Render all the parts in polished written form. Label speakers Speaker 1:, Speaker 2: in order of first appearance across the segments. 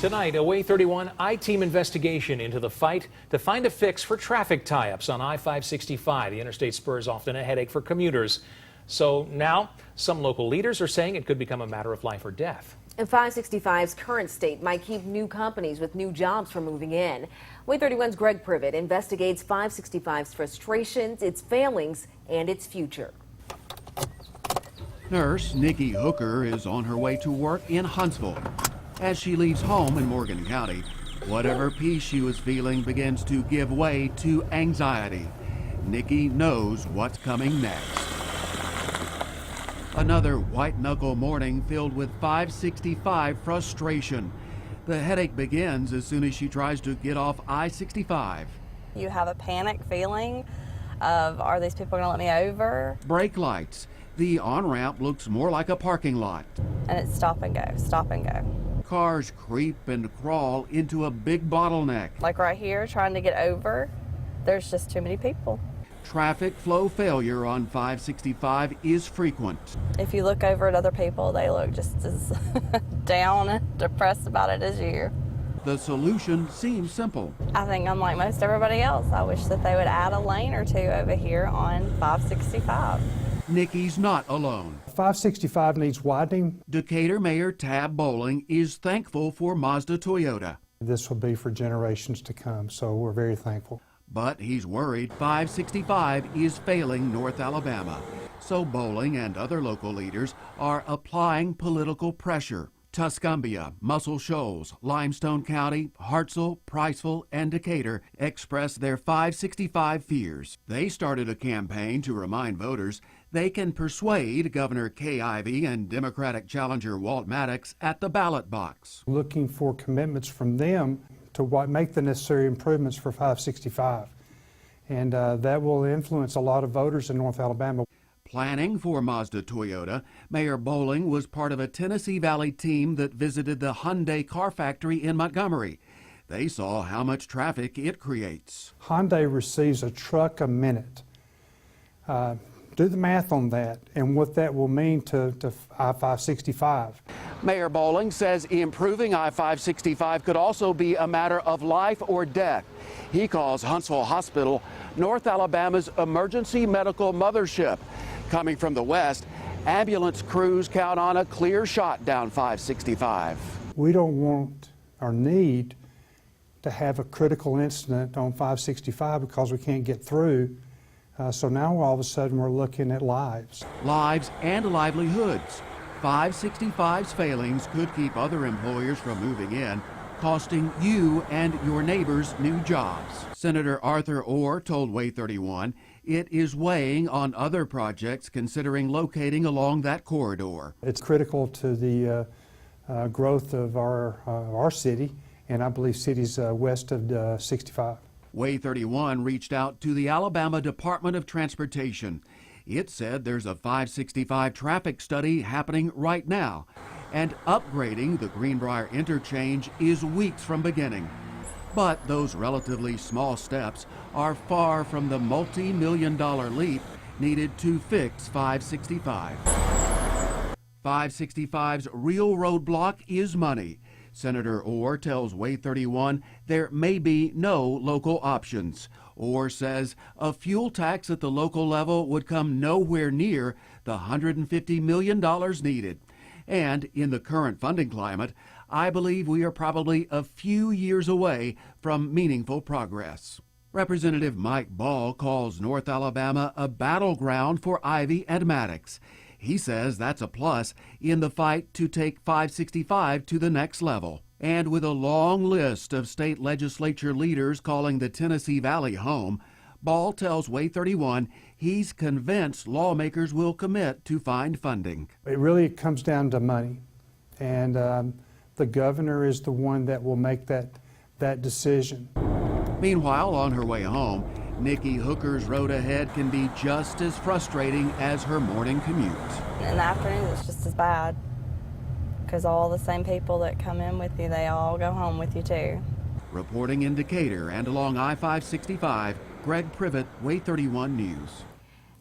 Speaker 1: Tonight, a Way 31 I-Team investigation into the fight to find a fix for traffic tie-ups on I-565. The interstate spur is often a headache for commuters. So now, some local leaders are saying it could become a matter of life or death.
Speaker 2: And 565's current state might keep new companies with new jobs from moving in. Way 31's Greg Privet investigates 565's frustrations, its failings, and its future.
Speaker 3: Nurse Nikki Hooker is on her way to work in Huntsville. As she leaves home in Morgan County, whatever peace she was feeling begins to give way to anxiety. Nikki knows what's coming next. Another white-knuckle morning filled with 565 frustration. The headache begins as soon as she tries to get off I-65.
Speaker 4: You have a panic feeling of, are these people gonna let me over?
Speaker 3: Brake lights. The on-ramp looks more like a parking lot.
Speaker 4: And it's stop and go, stop and go.
Speaker 3: Cars creep and crawl into a big bottleneck.
Speaker 4: Like right here, trying to get over, there's just too many people.
Speaker 3: Traffic flow failure on 565 is frequent.
Speaker 4: If you look over at other people, they look just as down and depressed about it as you.
Speaker 3: The solution seems simple.
Speaker 4: I think I'm like most everybody else. I wish that they would add a lane or two over here on 565.
Speaker 3: Nikki's not alone.
Speaker 5: 565 needs widening.
Speaker 3: Decatur Mayor Tab Bowling is thankful for Mazda Toyota.
Speaker 5: This will be for generations to come, so we're very thankful.
Speaker 3: But he's worried 565 is failing North Alabama. So Bowling and other local leaders are applying political pressure. Tuscumbia, Muscle Shoals, Limestone County, Hartselle, Priceville, and Decatur expressed their 565 fears. They started a campaign to remind voters they can persuade Governor Kay Ivey and Democratic challenger Walt Maddox at the ballot box.
Speaker 5: Looking for commitments from them to make the necessary improvements for 565. And that will influence a lot of voters in North Alabama.
Speaker 3: Planning for Mazda Toyota, Mayor Bowling was part of a Tennessee Valley team that visited the Hyundai car factory in Montgomery. They saw how much traffic it creates.
Speaker 5: Hyundai receives a truck a minute. Do the math on that and what that will mean to I-565.
Speaker 3: Mayor Bowling says improving I-565 could also be a matter of life or death. He calls Huntsville Hospital North Alabama's emergency medical mothership. Coming from the west, ambulance crews count on a clear shot down 565.
Speaker 5: We don't want or need to have a critical incident on 565 because we can't get through. So now all of a sudden we're looking at lives.
Speaker 3: Lives and livelihoods. 565's failings could keep other employers from moving in, costing you and your neighbors new jobs. Senator Arthur Orr told Way 31 it is weighing on other projects considering locating along that corridor.
Speaker 5: It's critical to the growth of our city, and I believe cities west of 65.
Speaker 3: Way 31 reached out to the Alabama Department of Transportation. It said there's a 565 traffic study happening right now, and upgrading the Greenbrier interchange is weeks from beginning. But those relatively small steps are far from the multi-million-dollar leap needed to fix 565. 565's real roadblock is money. Senator Orr tells Way 31 there may be no local options. Orr says a fuel tax at the local level would come nowhere near the $150 million needed. And in the current funding climate, I believe we are probably a few years away from meaningful progress. Representative Mike Ball calls North Alabama a battleground for Ivey and Maddox. He says that's a plus in the fight to take 565 to the next level. And with a long list of state legislature leaders calling the Tennessee Valley home, Ball tells Way 31 he's convinced lawmakers will commit to find funding.
Speaker 5: It really comes down to money, and the governor is the one that will make that decision.
Speaker 3: Meanwhile, on her way home, Nikki Hooker's road ahead can be just as frustrating as her morning commute.
Speaker 4: In the afternoon, it's just as bad because all the same people that come in with you, they all go home with you too.
Speaker 3: Reporting in Decatur and along I-565, Greg Privet, Way 31 News.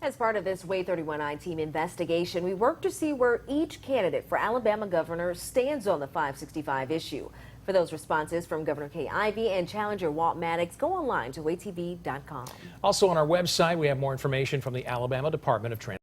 Speaker 2: As part of this Way 31 I-Team investigation, we work to see where each candidate for Alabama governor stands on the 565 issue. For those responses from Governor Kay Ivey and Challenger Walt Maddox, go online to WayTV.com.
Speaker 1: Also on our website, we have more information from the Alabama Department of Transportation.